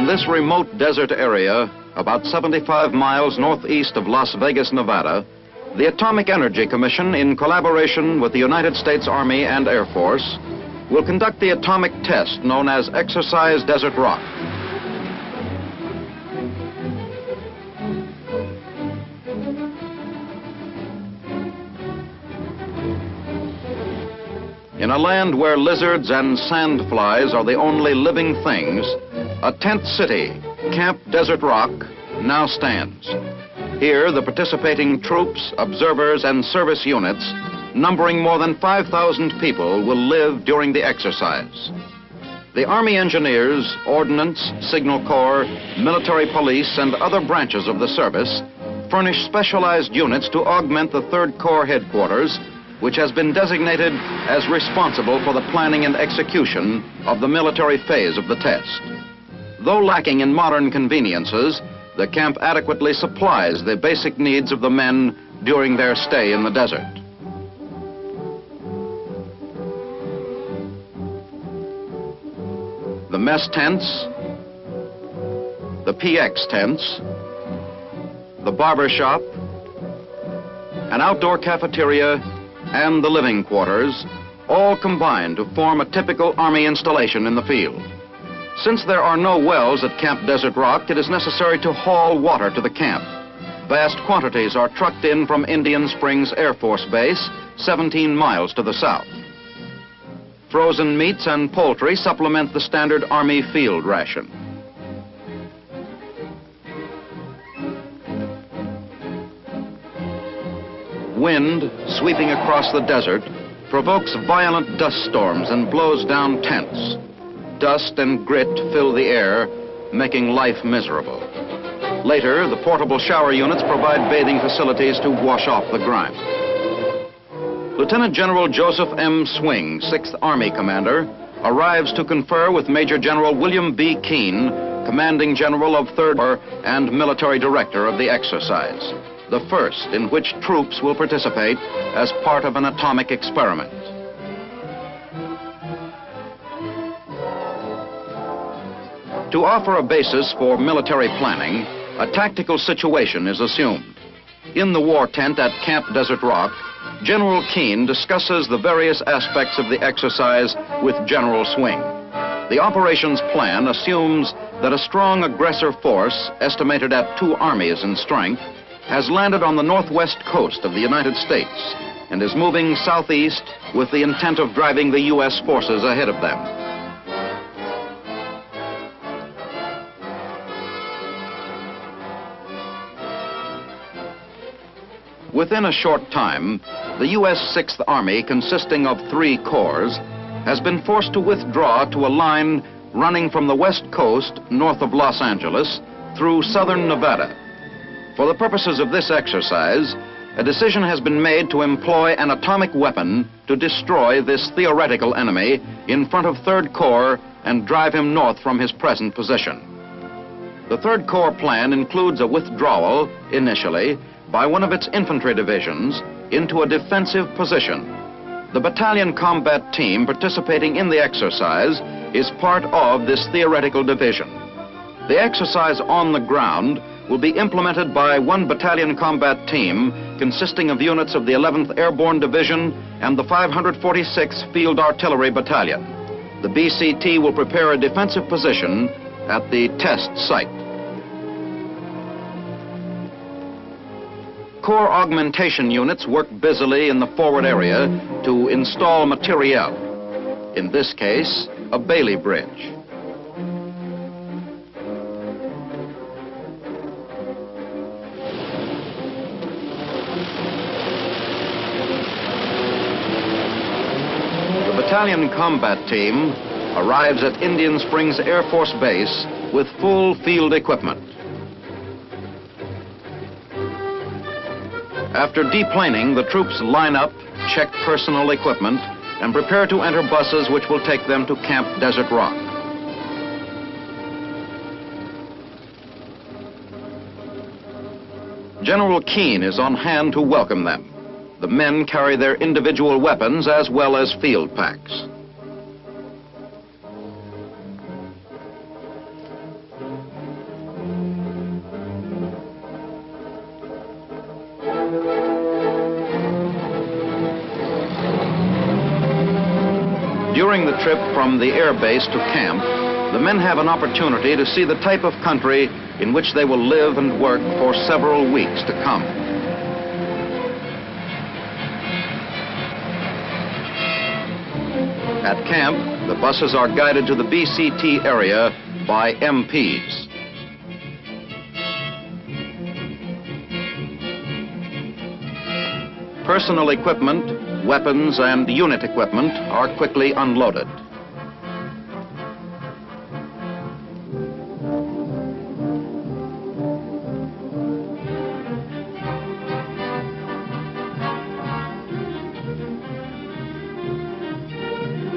this remote desert area, about 75 miles northeast of Las Vegas, Nevada, the Atomic Energy Commission, in collaboration with the United States Army and Air Force, will conduct the atomic test known as Exercise Desert Rock. In a land where lizards and sandflies are the only living things, a tent city, Camp Desert Rock, now stands. Here, the participating troops, observers, and service units, numbering more than 5,000 people, will live during the exercise. The Army engineers, Ordnance, Signal Corps, military police, and other branches of the service furnish specialized units to augment the 3rd Corps headquarters, which has been designated as responsible for the planning and execution of the military phase of the test. Though lacking in modern conveniences, the camp adequately supplies the basic needs of the men during their stay in the desert. The mess tents, the PX tents, the barber shop, an outdoor cafeteria, and the living quarters all combine to form a typical Army installation in the field. Since there are no wells at Camp Desert Rock, it is necessary to haul water to the camp. Vast quantities are trucked in from Indian Springs Air Force Base, 17 miles to the south. Frozen meats and poultry supplement the standard Army field ration. Wind, sweeping across the desert, provokes violent dust storms and blows down tents. Dust and grit fill the air, making life miserable. Later, the portable shower units provide bathing facilities to wash off the grime. Lieutenant General Joseph M. Swing, 6th Army Commander, arrives to confer with Major General William B. Keene, Commanding General of 3rd Corps and Military Director of the exercise, the first in which troops will participate as part of an atomic experiment. To offer a basis for military planning, a tactical situation is assumed. In the war tent at Camp Desert Rock, General Keene discusses the various aspects of the exercise with General Swing. The operations plan assumes that a strong aggressor force, estimated at 2 armies in strength, has landed on the northwest coast of the United States and is moving southeast with the intent of driving the U.S. forces ahead of them. Within a short time, the U.S. 6th Army, consisting of 3 corps, has been forced to withdraw to a line running from the west coast, north of Los Angeles, through southern Nevada. For the purposes of this exercise, a decision has been made to employ an atomic weapon to destroy this theoretical enemy in front of 3rd Corps and drive him north from his present position. The 3rd Corps plan includes a withdrawal, initially, by one of its infantry divisions into a defensive position. The battalion combat team participating in the exercise is part of this theoretical division. The exercise on the ground will be implemented by one battalion combat team consisting of units of the 11th Airborne Division and the 546th Field Artillery Battalion. The BCT will prepare a defensive position at the test site. Corps augmentation units work busily in the forward area to install materiel. In this case, a Bailey bridge. The battalion combat team arrives at Indian Springs Air Force Base with full field equipment. After deplaning, the troops line up, check personal equipment, and prepare to enter buses which will take them to Camp Desert Rock. General Keene is on hand to welcome them. The men carry their individual weapons as well as field packs. During the trip from the air base to camp, the men have an opportunity to see the type of country in which they will live and work for several weeks to come. At camp, the buses are guided to the BCT area by MPs. Personal equipment, weapons, and unit equipment are quickly unloaded.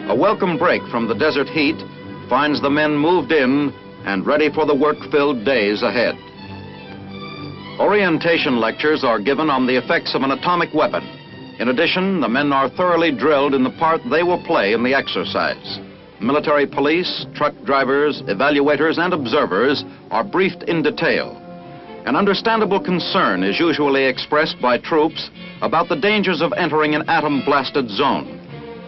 A welcome break from the desert heat finds the men moved in and ready for the work-filled days ahead. Orientation lectures are given on the effects of an atomic weapon. In addition, the men are thoroughly drilled in the part they will play in the exercise. Military police, truck drivers, evaluators, and observers are briefed in detail. An understandable concern is usually expressed by troops about the dangers of entering an atom-blasted zone.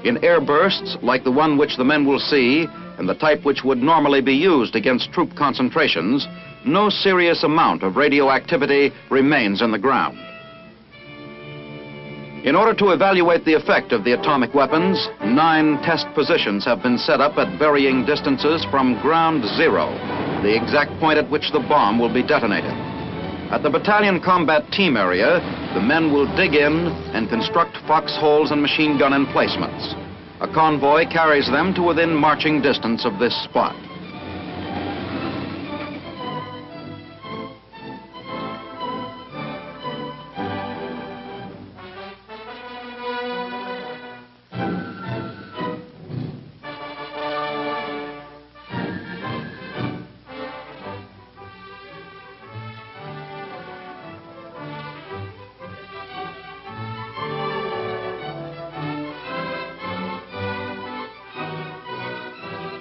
In air bursts like the one which the men will see, and the type which would normally be used against troop concentrations, no serious amount of radioactivity remains in the ground. In order to evaluate the effect of the atomic weapons, 9 test positions have been set up at varying distances from ground zero, the exact point at which the bomb will be detonated. At the battalion combat team area, the men will dig in and construct foxholes and machine gun emplacements. A convoy carries them to within marching distance of this spot.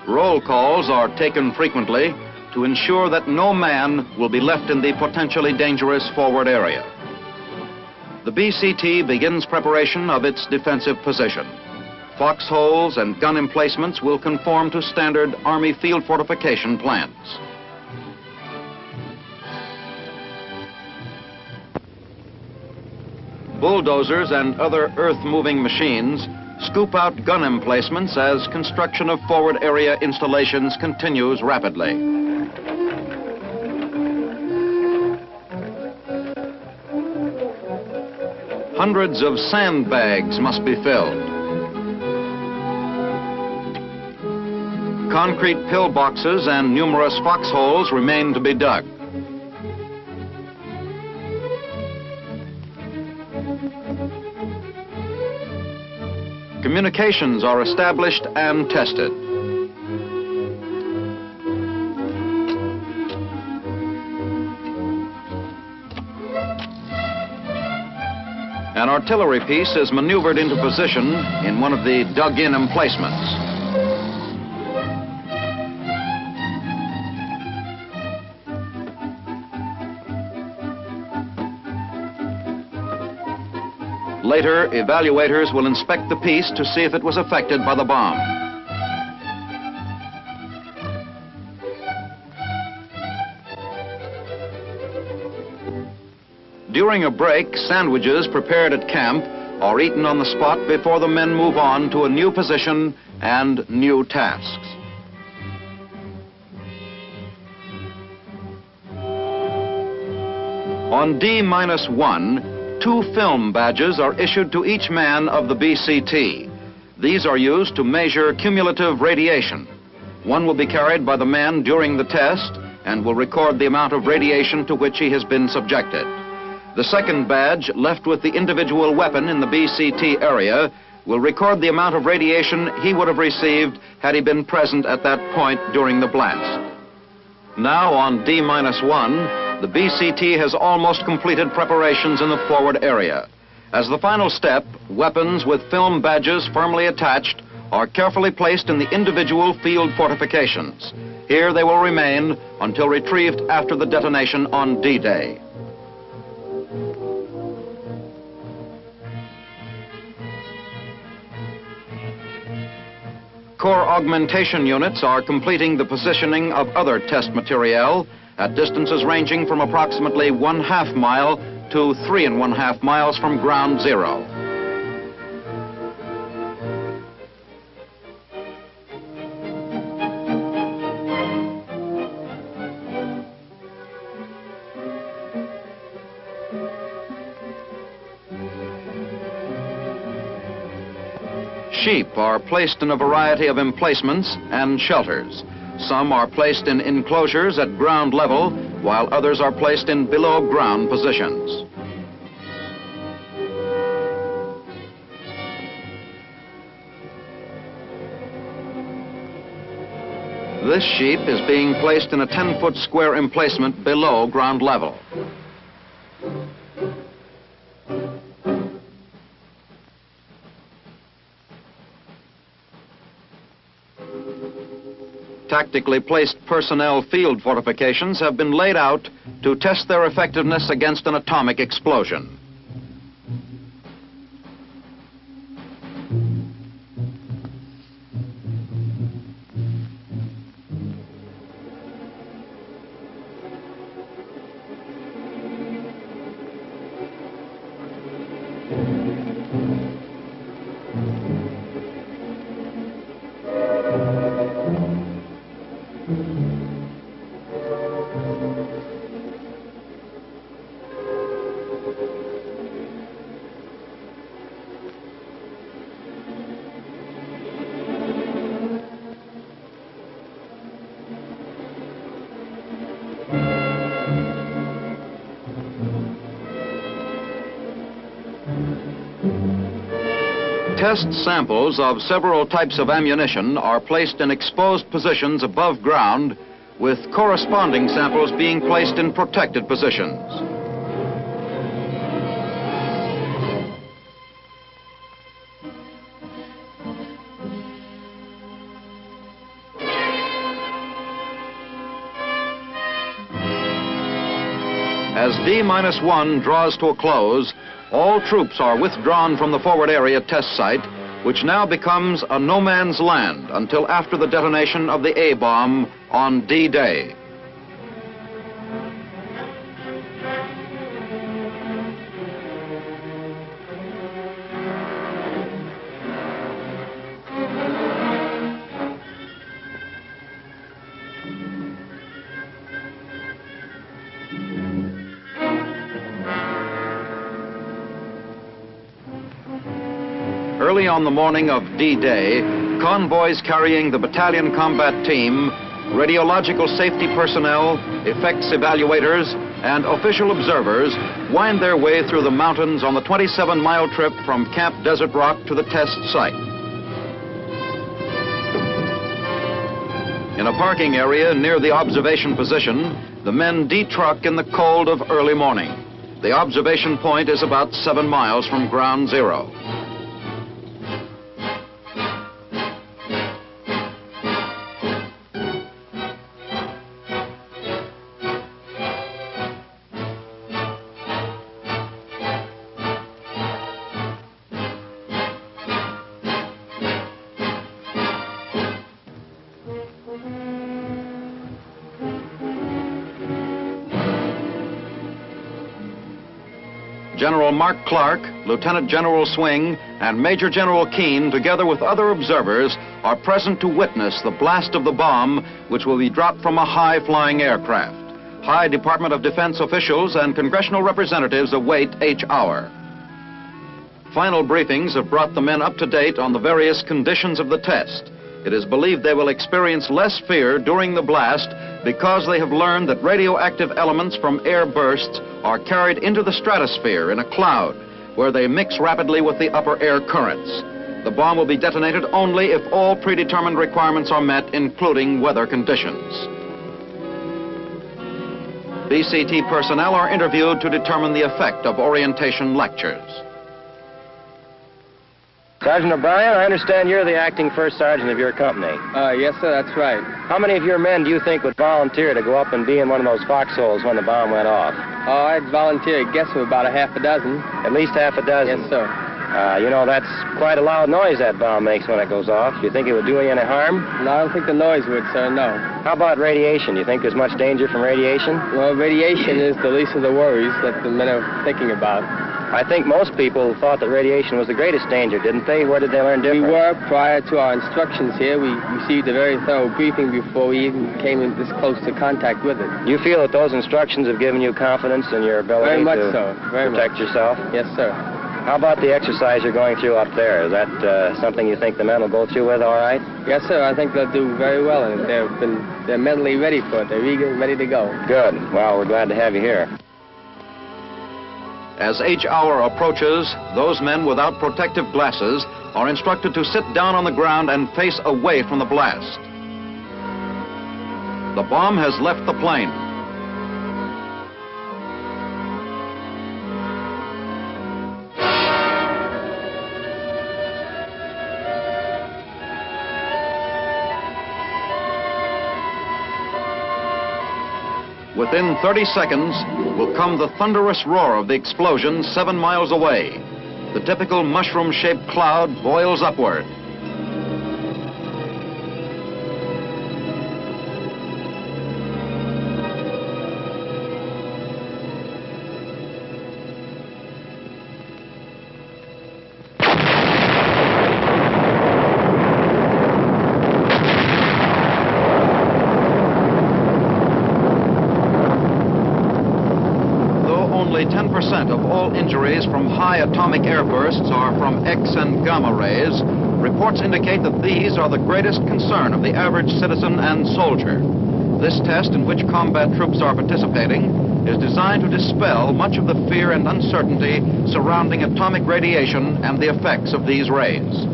Roll calls are taken frequently to ensure that no man will be left in the potentially dangerous forward area. The BCT begins preparation of its defensive position. Foxholes and gun emplacements will conform to standard Army field fortification plans. Bulldozers and other earth-moving machines scoop out gun emplacements as construction of forward area installations continues rapidly. Hundreds of sandbags must be filled. Concrete pillboxes and numerous foxholes remain to be dug. Communications are established and tested. An artillery piece is maneuvered into position in one of the dug-in emplacements. Later, evaluators will inspect the piece to see if it was affected by the bomb. During a break, sandwiches prepared at camp are eaten on the spot before the men move on to a new position and new tasks. On D-1, 2 film badges are issued to each man of the BCT. These are used to measure cumulative radiation. One will be carried by the man during the test and will record the amount of radiation to which he has been subjected. The second badge, left with the individual weapon in the BCT area, will record the amount of radiation he would have received had he been present at that point during the blast. Now on D-1, the BCT has almost completed preparations in the forward area. As the final step, weapons with film badges firmly attached are carefully placed in the individual field fortifications. Here they will remain until retrieved after the detonation on D-Day. Corps augmentation units are completing the positioning of other test materiel at distances ranging from approximately 1/2 mile to 3½ miles from ground zero. Sheep are placed in a variety of emplacements and shelters. Some are placed in enclosures at ground level, while others are placed in below-ground positions. This sheep is being placed in a 10-foot square emplacement below ground level. Tactically placed personnel field fortifications have been laid out to test their effectiveness against an atomic explosion. Test samples of several types of ammunition are placed in exposed positions above ground, with corresponding samples being placed in protected positions. As D-1 draws to a close, all troops are withdrawn from the forward area test site, which now becomes a no man's land until after the detonation of the A-bomb on D-Day. Early on the morning of D-Day, convoys carrying the battalion combat team, radiological safety personnel, effects evaluators, and official observers wind their way through the mountains on the 27-mile trip from Camp Desert Rock to the test site. In a parking area near the observation position, the men detruck in the cold of early morning. The observation point is about 7 miles from ground zero. General Mark Clark, Lieutenant General Swing, and Major General Keene, together with other observers, are present to witness the blast of the bomb, which will be dropped from a high-flying aircraft. High Department of Defense officials and congressional representatives await each hour. Final briefings have brought the men up to date on the various conditions of the test. It is believed they will experience less fear during the blast because they have learned that radioactive elements from air bursts are carried into the stratosphere in a cloud, where they mix rapidly with the upper air currents. The bomb will be detonated only if all predetermined requirements are met, including weather conditions. BCT personnel are interviewed to determine the effect of orientation lectures. Sergeant O'Brien, I understand you're the acting first sergeant of your company. Yes, sir, that's right. How many of your men do you think would volunteer to go up and be in one of those foxholes when the bomb went off? Oh, I'd volunteer a guess of about a half a dozen. At least half a dozen? Yes, sir. You know, that's quite a loud noise that bomb makes when it goes off. Do you think it would do you any harm? No, I don't think the noise would, sir, no. How about radiation? Do you think there's much danger from radiation? Well, radiation is the least of the worries that the men are thinking about. I think most people thought that radiation was the greatest danger, didn't they? Where did they learn different? We were, prior to our instructions here. We received a very thorough briefing before we even came in this close to contact with it. You feel that those instructions have given you confidence in your ability Very much to so. Very protect much. yourself? Yes, sir. How about the exercise you're going through up there? Is that something you think the men will go through with all right? Yes, sir. I think they'll do very well in it. They're mentally ready for it. They're eager and ready to go. Good. Well, we're glad to have you here. As H hour approaches, those men without protective glasses are instructed to sit down on the ground and face away from the blast. The bomb has left the plane. Within 30 seconds will come the thunderous roar of the explosion 7 miles away. The typical mushroom-shaped cloud boils upward. Only 10% of all injuries from high atomic airbursts are from X and gamma rays. Reports indicate that these are the greatest concern of the average citizen and soldier. This test, in which combat troops are participating, is designed to dispel much of the fear and uncertainty surrounding atomic radiation and the effects of these rays.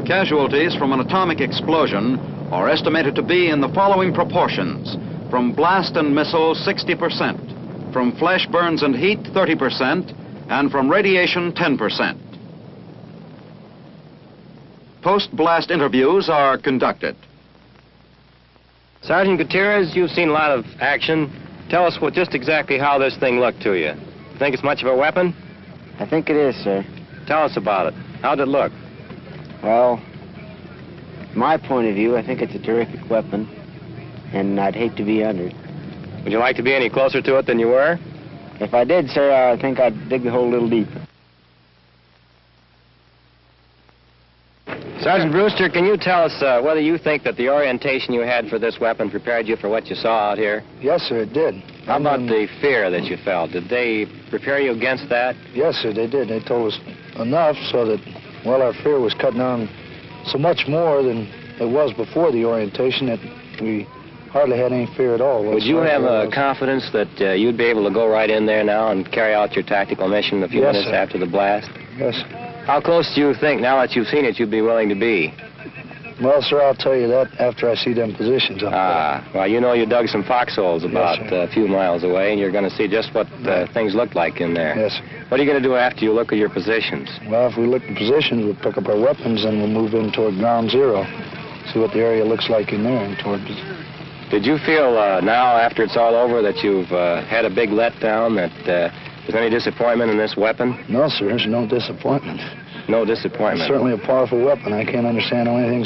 Casualties from an atomic explosion are estimated to be in the following proportions. From blast and missile, 60%. From flash burns and heat, 30%. And from radiation, 10%. Post-blast interviews are conducted. Sergeant Gutierrez, you've seen a lot of action. Tell us just exactly how this thing looked to you. Think it's much of a weapon? I think it is, sir. Tell us about it. How'd it look? Well, from my point of view, I think it's a terrific weapon, and I'd hate to be under it. Would you like to be any closer to it than you were? If I did, sir, I think I'd dig the hole a little deeper. Sergeant Brewster, can you tell us whether you think that the orientation you had for this weapon prepared you for what you saw out here? Yes, sir, it did. How about the fear that you felt? Did they prepare you against that? Yes, sir, they did. They told us enough so that, well, our fear was cut down so much more than it was before the orientation that we hardly had any fear at all. Would you have confidence that you'd be able to go right in there now and carry out your tactical mission a few Yes, minutes sir. after the blast? Yes. How close do you think, now that you've seen it, you'd be willing to be? Well, sir, I'll tell you that after I see them positions up there. Well, you know you dug some foxholes about sir. a few miles away, and you're going to see just what things look like in there. Yes, sir. What are you going to do after you look at your positions? Well, if we look at positions, we'll pick up our weapons and we'll move in toward ground zero. See what the area looks like in there and toward... Did you feel now, after it's all over, that you've had a big letdown, that there's any disappointment in this weapon? No, sir, there's no disappointment. No It's disappointment. certainly a powerful weapon. I can't understand how anything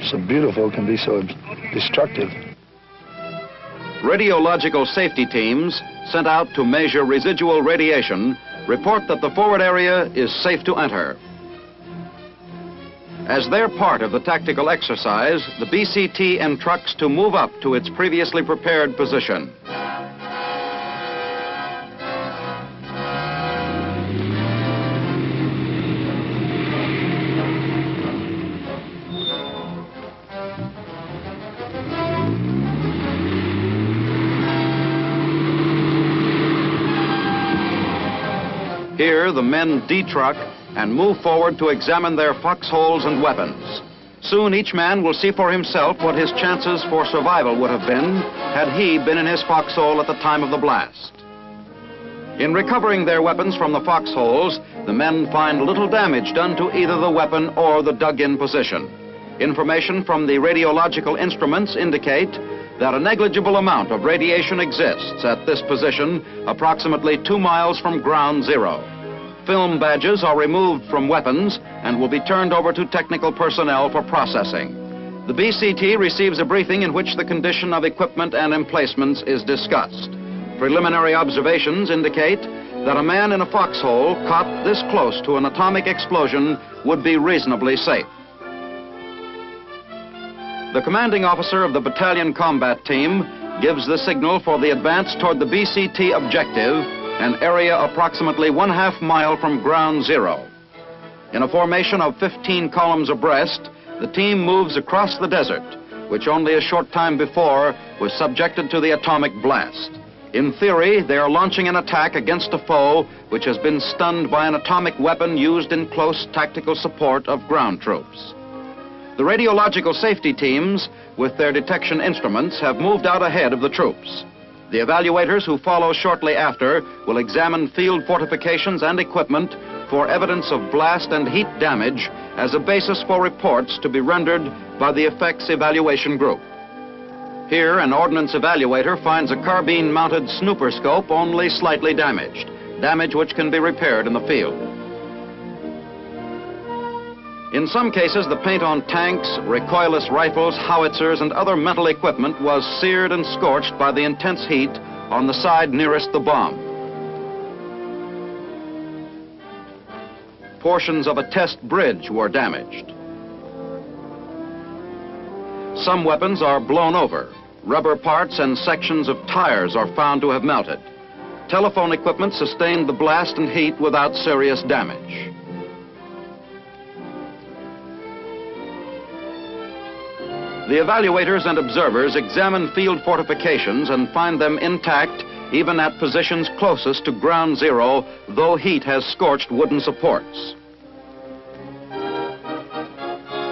so beautiful can be so destructive. Radiological safety teams sent out to measure residual radiation report that the forward area is safe to enter. As their part of the tactical exercise, the BCT entrucks to move up to its previously prepared position. Here, the men detruck and move forward to examine their foxholes and weapons. Soon, each man will see for himself what his chances for survival would have been had he been in his foxhole at the time of the blast. In recovering their weapons from the foxholes, the men find little damage done to either the weapon or the dug-in position. Information from the radiological instruments indicate that a negligible amount of radiation exists at this position, approximately 2 miles from ground zero. Film badges are removed from weapons and will be turned over to technical personnel for processing. The BCT receives a briefing in which the condition of equipment and emplacements is discussed. Preliminary observations indicate that a man in a foxhole caught this close to an atomic explosion would be reasonably safe. The commanding officer of the battalion combat team gives the signal for the advance toward the BCT objective, an area approximately 1/2 mile from ground zero. In a formation of 15 columns abreast, the team moves across the desert, which only a short time before was subjected to the atomic blast. In theory, they are launching an attack against a foe which has been stunned by an atomic weapon used in close tactical support of ground troops. The radiological safety teams, with their detection instruments, have moved out ahead of the troops. The evaluators who follow shortly after will examine field fortifications and equipment for evidence of blast and heat damage as a basis for reports to be rendered by the effects evaluation group. Here, an ordnance evaluator finds a carbine-mounted snooper scope only slightly damaged, damage which can be repaired in the field. In some cases, the paint on tanks, recoilless rifles, howitzers, and other metal equipment was seared and scorched by the intense heat on the side nearest the bomb. Portions of a test bridge were damaged. Some weapons are blown over. Rubber parts and sections of tires are found to have melted. Telephone equipment sustained the blast and heat without serious damage. The evaluators and observers examine field fortifications and find them intact even at positions closest to ground zero, though heat has scorched wooden supports.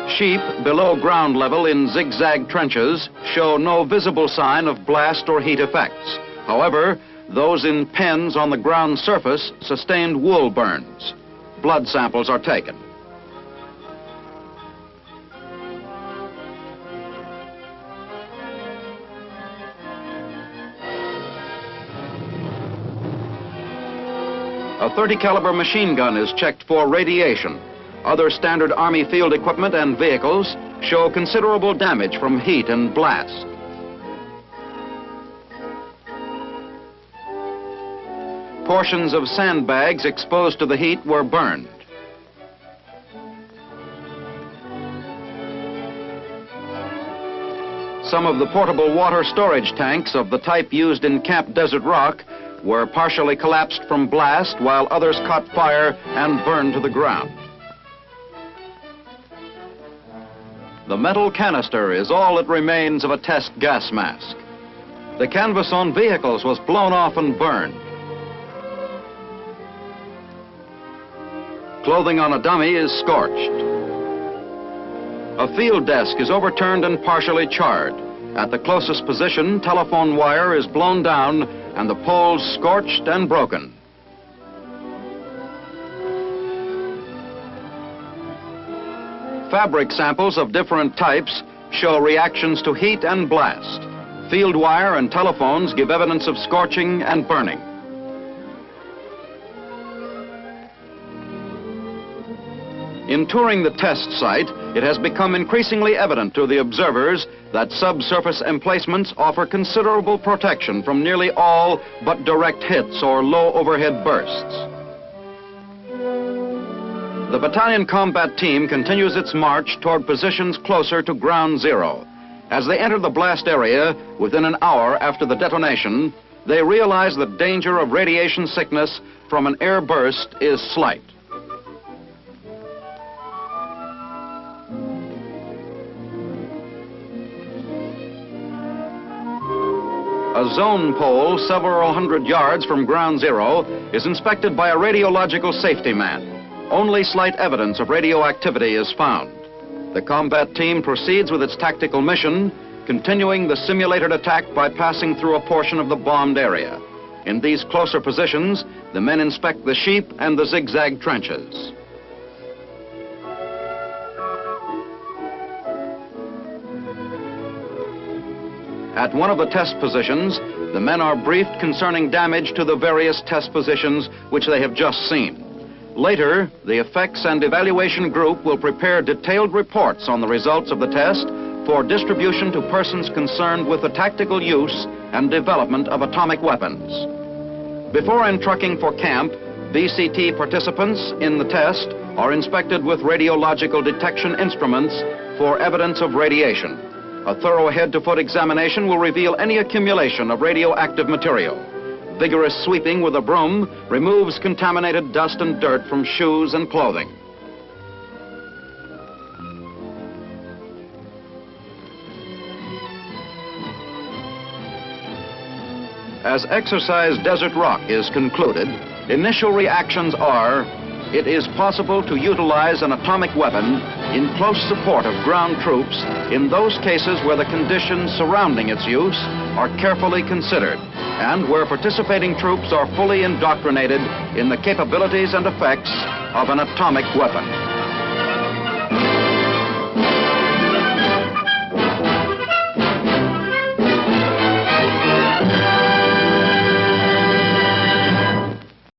Sheep below ground level in zigzag trenches show no visible sign of blast or heat effects. However, those in pens on the ground surface sustained wool burns. Blood samples are taken. A .30 caliber machine gun is checked for radiation. Other standard Army field equipment and vehicles show considerable damage from heat and blast. Portions of sandbags exposed to the heat were burned. Some of the portable water storage tanks of the type used in Camp Desert Rock were partially collapsed from blast, while others caught fire and burned to the ground. The metal canister is all that remains of a test gas mask. The canvas on vehicles was blown off and burned. Clothing on a dummy is scorched. A field desk is overturned and partially charred. At the closest position, telephone wire is blown down and the poles scorched and broken. Fabric samples of different types show reactions to heat and blast. Field wire and telephones give evidence of scorching and burning. In touring the test site, it has become increasingly evident to the observers that subsurface emplacements offer considerable protection from nearly all but direct hits or low overhead bursts. The battalion combat team continues its march toward positions closer to ground zero. As they enter the blast area within an hour after the detonation, they realize the danger of radiation sickness from an air burst is slight. A zone pole several hundred yards from ground zero is inspected by a radiological safety man. Only slight evidence of radioactivity is found. The combat team proceeds with its tactical mission, continuing the simulated attack by passing through a portion of the bombed area. In these closer positions, the men inspect the sheep and the zigzag trenches. At one of the test positions, the men are briefed concerning damage to the various test positions which they have just seen. Later, the effects and evaluation group will prepare detailed reports on the results of the test for distribution to persons concerned with the tactical use and development of atomic weapons. Before entrucking for camp, VCT participants in the test are inspected with radiological detection instruments for evidence of radiation. A thorough head-to-foot examination will reveal any accumulation of radioactive material. Vigorous sweeping with a broom removes contaminated dust and dirt from shoes and clothing. As exercise Desert Rock is concluded, initial reactions are: it is possible to utilize an atomic weapon in close support of ground troops in those cases where the conditions surrounding its use are carefully considered and where participating troops are fully indoctrinated in the capabilities and effects of an atomic weapon.